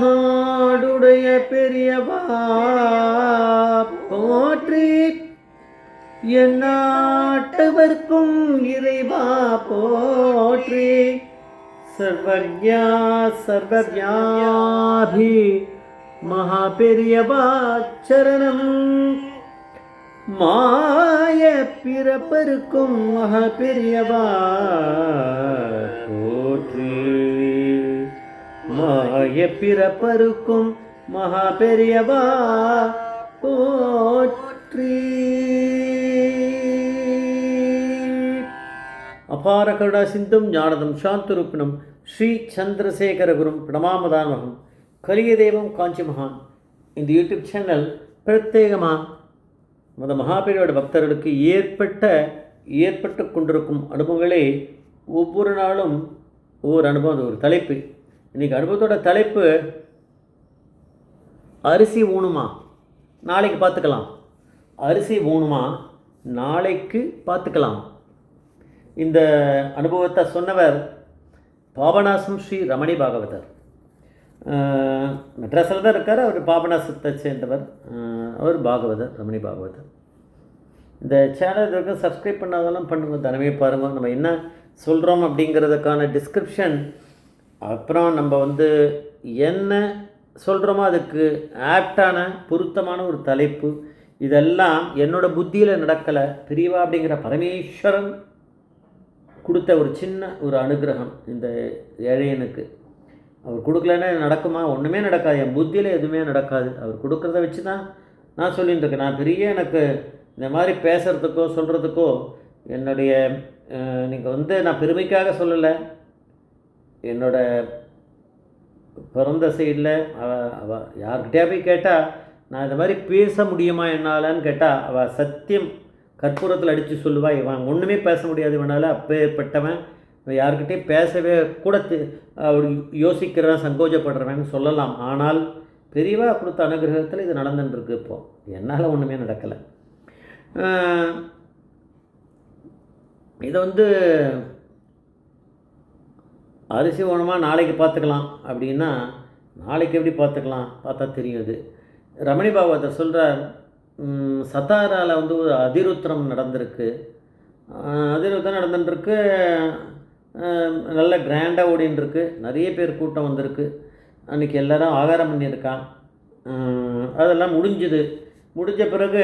நாடுடைய பெரியவா போற்றி, என் நாட்டவர்க்கும் இறைவா போற்றி. சர்வஜா சர்வவியாபி மகா பெரியவா சரணம். மாய பிறப்பருக்கும் மகா பெரியவா போற்றி. மாய பிறப்பருக்கும் மகா பெரியவா போற்றி. அபார கருடா சிந்தும் ஞானதம் சாந்தரூபிணம் ஸ்ரீ சந்திரசேகரகுரும் பிரணமாமதானகம் கலியதேவம் காஞ்சி மகான். இந்த யூடியூப் சேனல் பிரத்யேகமாக அந்த மகாபெரியோட பக்தர்களுக்கு ஏற்பட்டு கொண்டிருக்கும் அனுபவங்களே ஒவ்வொரு நாளும் ஒவ்வொரு அனுபவம், ஒரு தலைப்பு. இன்றைக்கி அனுபவத்தோட தலைப்பு அரிசி ஊணுமா நாளைக்கு பார்த்துக்கலாம். அரிசி ஊணுமா நாளைக்கு பார்த்துக்கலாம். இந்த அனுபவத்தை சொன்னவர் பாபநாசம் ஸ்ரீ ரமணி பாகவதர். மெட்ராஸில் தான் இருக்கார். அவர் பாபநாசத்தை சேர்ந்தவர். அவர் பாகவதர், ரமணி பாகவதர். இந்த சேனல் இருக்க சப்ஸ்கிரைப் பண்ணாதெல்லாம் பண்ணுங்கள், தனமே பாருங்கள். நம்ம என்ன சொல்கிறோம் அப்படிங்கிறதுக்கான டிஸ்கிரிப்ஷன், அப்புறம் நம்ம என்ன சொல்கிறோமோ அதுக்கு ஆப்டான பொருத்தமான ஒரு தலைப்பு, இதெல்லாம் என்னோடய புத்தியில் நடக்கலை. பெரியவா அப்படிங்கிற பரமேஸ்வரன் கொடுத்த ஒரு சின்ன ஒரு அனுகிரகம் இந்த ஏழையனுக்கு. அவர் கொடுக்கலன்னா நடக்குமா? ஒன்றுமே நடக்காது. என் புத்தியில் எதுவுமே நடக்காது. அவர் கொடுக்குறத வச்சு தான் நான் சொல்லிகிட்டு இருக்கேன். நான் எனக்கு இந்த மாதிரி பேசுகிறதுக்கோ சொல்கிறதுக்கோ என்னுடைய நீங்கள் நான் பெருமைக்காக சொல்லலை. என்னோட பிறந்த சைடில் அவள் யார்கிட்டயா போய் கேட்டால் நான் இந்த மாதிரி பேச முடியுமா என்னாலன்னு கேட்டால் அவள் சத்தியம் கற்பூரத்தில் அடித்து சொல்லுவாள், இவன் ஒன்றுமே பேச முடியாது, இவனால் அப்பேற்பட்டவன், யார்கிட்டையும் பேசவே கூட அவர் யோசிக்கிறவன், சங்கோஜப்படுறவன் சொல்லலாம். ஆனால் பெரியவா கொடுத்த அனுகிரகத்தில் இது நடந்துட்டுருக்கு. இப்போது என்னால் ஒன்றுமே நடக்கலை. இதை அரிசி வேணுமா நாளைக்கு பார்த்துக்கலாம் அப்படின்னா, நாளைக்கு எப்படி பார்த்துக்கலாம்? பார்த்தா தெரியும். இது ரமணி பாகவதர் சொல்கிறார், சத்தாராவில் ஒரு அதிருத்திரம் நடந்திருக்கு. அதிருத்திரம் நடந்துட்டுருக்கு, நல்ல கிராண்டாக ஓடின்ட்டுருக்கு. நிறைய பேர் கூட்டம் வந்திருக்கு. அன்றைக்கி எல்லோரும் ஆகாரம் பண்ணியிருக்கான். அதெல்லாம் முடிஞ்ச பிறகு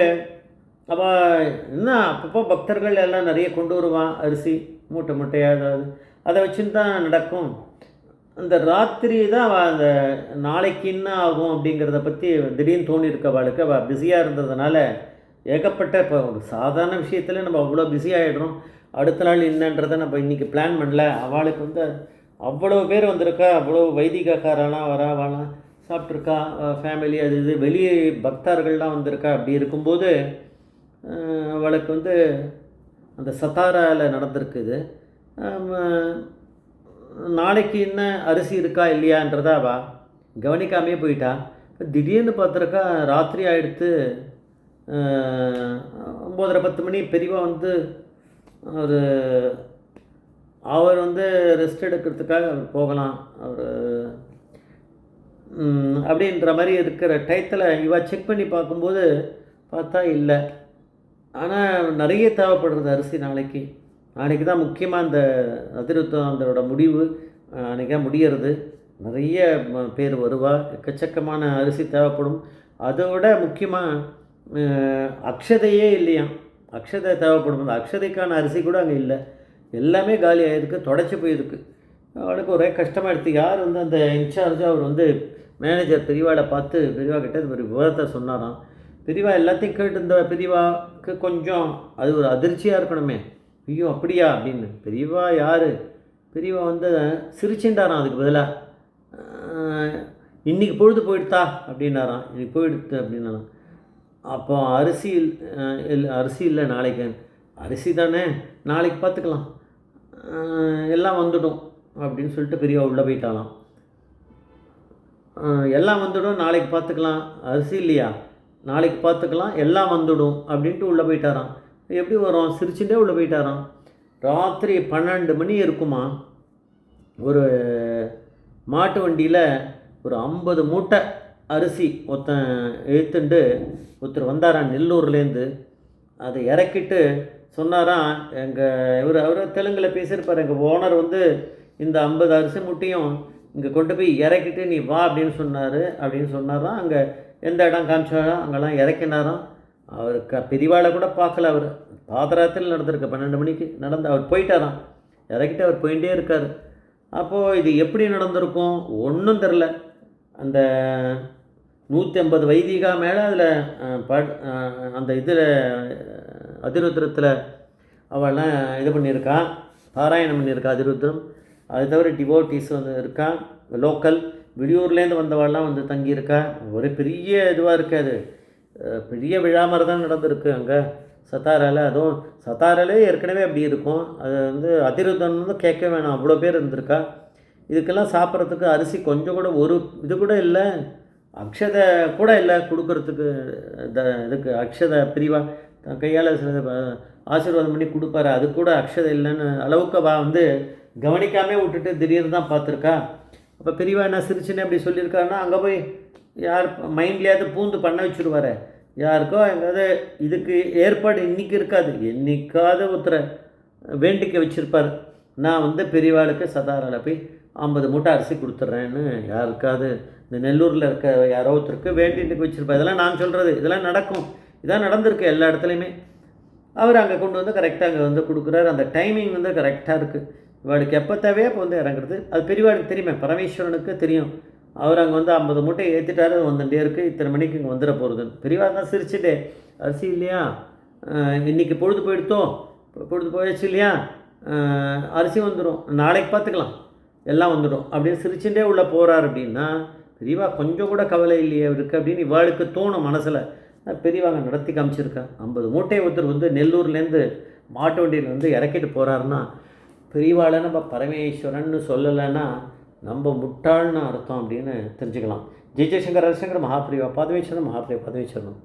அவள் என்ன அப்பப்போ பக்தர்கள் எல்லாம் நிறைய கொண்டு வருவான். அரிசி மூட்டையாக ஏதாவது அதை வச்சுன்னு தான் நடக்கும். அந்த ராத்திரி தான் அவள் அந்த நாளைக்கு என்ன ஆகும் அப்படிங்கிறத பற்றி திடீர்னு தோணியிருக்கவாளுக்கு. அவள் பிஸியாக இருந்ததுனால ஏகப்பட்ட, இப்போ ஒரு சாதாரண விஷயத்தில் நம்ம அவ்வளோ பிஸி ஆகிடுறோம். அடுத்த நாள் என்னன்றதை நம்ம இன்றைக்கி பிளான் பண்ணல. அவளுக்கு அவ்வளோ பேர் வந்திருக்கா, அவ்வளோ வைதிகக்காரெல்லாம் வராவாலாம் சாப்பிட்ருக்கா, ஃபேமிலி அது இது வெளியே பக்தர்கள்லாம் வந்திருக்கா. அப்படி இருக்கும்போது அவளுக்கு அந்த சத்தாராவில் நடந்திருக்குது. நாளைக்கு என்ன அரிசி இருக்கா இல்லையான்றதா அவள் கவனிக்காமே போயிட்டா. திடீர்னு பார்த்துருக்கா ராத்திரி ஆகிடுத்து. 9:30-10 மணி பெரியவா அவர் ரெஸ்ட் எடுக்கிறதுக்காக அவர் போகலாம் அவர் அப்படின்ற மாதிரி இருக்கிற டயத்தில் இவ செக் பண்ணி பார்க்கும்போது பார்த்தா இல்லை. ஆனால் நிறைய தேவைப்படுறது அரிசி நாளைக்கு தான் முக்கியமாக அந்த அதிருத்தம் அதோட முடிவு அன்றைக்கி தான் முடியறது. நிறைய பேர் வருவா, எக்கச்சக்கமான அரிசி தேவைப்படும். அதோட முக்கியமாக அக்ஷதையே இல்லையாம். அக்ஷதை தேவைப்படும். அந்த அக்ஷதைக்கான அரிசி கூட அங்கே இல்லை, எல்லாமே காலி ஆகிருக்கு, தொடச்சி போயிருக்கு. அவளுக்கு ஒரே கஷ்டமாக எடுத்து. யார் அந்த இன்சார்ஜ் அவர் மேனேஜர் பெரியவாளை பார்த்து பெரியவா கிட்ட ஒரு விவரத்தை சொன்னாராம். பெரியவா எல்லாத்தையும் கேட்டு இந்த பெரியவாவுக்கு கொஞ்சம் அது ஒரு அதிர்ச்சியாக இருக்கணுமே. ஐயோ அப்படியா அப்படின்னு. பெரியவா யார்? பெரியவா சிரிச்சுட்டாராம். அதுக்கு பதிலாக இன்றைக்கி பொழுது போயிடுதா அப்படின்னாராம். இன்றைக்கி போயிடுத்து அப்படின்னாராம். அப்போ அரிசி இல்லை நாளைக்கு. அரிசி தானே, நாளைக்கு பார்த்துக்கலாம், எல்லாம் வந்துடும் அப்படின்னு சொல்லிட்டு பெரியவா உள்ளே போயிட்டாலாம். எல்லாம் வந்துடும், நாளைக்கு பார்த்துக்கலாம், அரிசி இல்லையா நாளைக்கு பார்த்துக்கலாம், எல்லாம் வந்துடும் அப்படின்ட்டு உள்ளே போயிட்டாராம். எப்படி வரும்? சிரிச்சுட்டே உள்ளே போயிட்டாராம். ராத்திரி 12 மணி இருக்குமா. ஒரு மாட்டு வண்டியில் ஒரு 50 மூட்டை அரிசி ஒருத்தன் இழுத்துண்டு ஒருத்தர் வந்தாராம் நெல்லூர்லேருந்து. அதை இறக்கிட்டு சொன்னாராம், அவர் தெலுங்கில் பேசியிருப்பார், எங்கள் ஓனர் வந்து இந்த 50 அரிசி மூட்டையும் இங்கே கொண்டு போய் இறக்கிட்டு நீ வா அப்படின்னு சொன்னாராம். அங்கே எந்த இடம் காமிச்சாலும் அங்கெல்லாம் இறக்கினாராம். அவர் பெரியவாளை கூட பார்க்கல. அவர் பாதராத்தில் நடந்திருக்கு, 12 மணிக்கு நடந்து அவர் போயிட்டாராம். இறக்கிட்டு அவர் போயிட்டே இருக்கார். அப்போது இது எப்படி நடந்திருக்கும் ஒன்றும் தெரில. அந்த 150 வைதிகா மேலே அதில் அந்த இதில் அதிருத்திரத்தில் அவள்லாம் இது பண்ணியிருக்கான், பாராயணம் பண்ணியிருக்கா அதிருத்திரம். அது தவிர டிவோட்டீஸ் வந்து இருக்கான், லோக்கல் வெளியூர்லேருந்து வந்தவாள்லாம் வந்து தங்கியிருக்கா. ஒரு பெரிய இதுவாக இருக்காது, பெரிய விழா மாதிரி தான் நடந்திருக்கு அங்கே சத்தாராவில். அதுவும் சத்தாராலே ஏற்கனவே அப்படி இருக்கும். அது வந்து அதிருத்தம் வந்து கேட்க வேணாம், அவ்வளோ பேர் இருந்திருக்கா. இதுக்கெல்லாம் சாப்பிட்றதுக்கு அரிசி கொஞ்சம் கூட ஒரு இது கூட இல்லை, அக்ஷதை கூட இல்லை கொடுக்கறதுக்கு. இதுக்கு அக்ஷதை பிரிவாக தன் கையால் சில ஆசீர்வாதம் பண்ணி கொடுப்பாரு, அது கூட அக்ஷதை இல்லைன்னு அளவுக்கு வந்து கவனிக்காமே விட்டுட்டு திடீர்னு தான் பார்த்துருக்கா. அப்போ பெரியவா என்ன சிரிச்சுன்னு அப்படி சொல்லியிருக்காருன்னா, அங்கே போய் யார் மைண்ட்லேயாவது பூந்து பண்ண வச்சுருவார். யாருக்கோ எங்காவது இதுக்கு ஏற்பாடு இன்றைக்கி இருக்காது, என்றைக்காவது ஒருத்தரை வேண்டிக்க வச்சுருப்பார், நான் வந்து பெரியவாளுக்கு சதாராவில் போய் 50 மூட்டை அரிசி கொடுத்துட்றேன்னு யாருக்காவது இந்த நெல்லூரில் இருக்க யாரோ ஒருத்தருக்கு வேண்டிட்டு வச்சுருப்பார். இதெல்லாம் நான் சொல்கிறது, இதெல்லாம் நடக்கும், இதான் நடந்திருக்கு எல்லா இடத்துலையுமே. அவர் அங்கே கொண்டு வந்து கரெக்டாக அங்கே வந்து கொடுக்குறாரு. அந்த டைமிங் வந்து கரெக்டாக இருக்குது. இவாளுக்கு எப்போ தேவையோ அப்போ வந்து இறங்குறது. அது பெரியவாளுக்கு தெரியுமே, பரமேஸ்வரனுக்கு தெரியும். அவர் அங்கே வந்து 50 மூட்டை ஏற்றிட்டாரு, வந்துட்டே இருக்குது, இத்தனை மணிக்கு இங்கே வந்துட போகிறதுன்னு. பெரியவா தான் சிரிச்சுட்டே, அரிசி இல்லையா, இன்றைக்கி பொழுது போயிடுச்சு இல்லையா, அரிசி வந்துடும், நாளைக்கு பார்த்துக்கலாம், எல்லாம் வந்துடும் அப்படின்னு சிரிச்சுட்டே உள்ளே போகிறார். அப்படின்னா பெரியவா கொஞ்சம் கூட கவலை இல்லையே இருக்குது அப்படின்னு இவாளுக்கு தோணும் மனசில். பெரியவாங்க நடத்தி காமிச்சிருக்கா. 50 மூட்டையை ஒருத்தர் வந்து நெல்லூர்லேருந்து மாட்டு வண்டியில் வந்து இறக்கிட்டு போகிறாருன்னா, பெரியவாளை நம்ம பரமேஸ்வரன் சொல்லலைன்னா நம்ம முட்டாள்னு அர்த்தம் அப்படின்னு தெரிஞ்சுக்கலாம். ஜெய் ஜெய்சங்கர் ஹரிசங்கர் மகாபிரிவா பாதவேச்சரணம், மகாபிரிவா பாதவேச்சரணம்.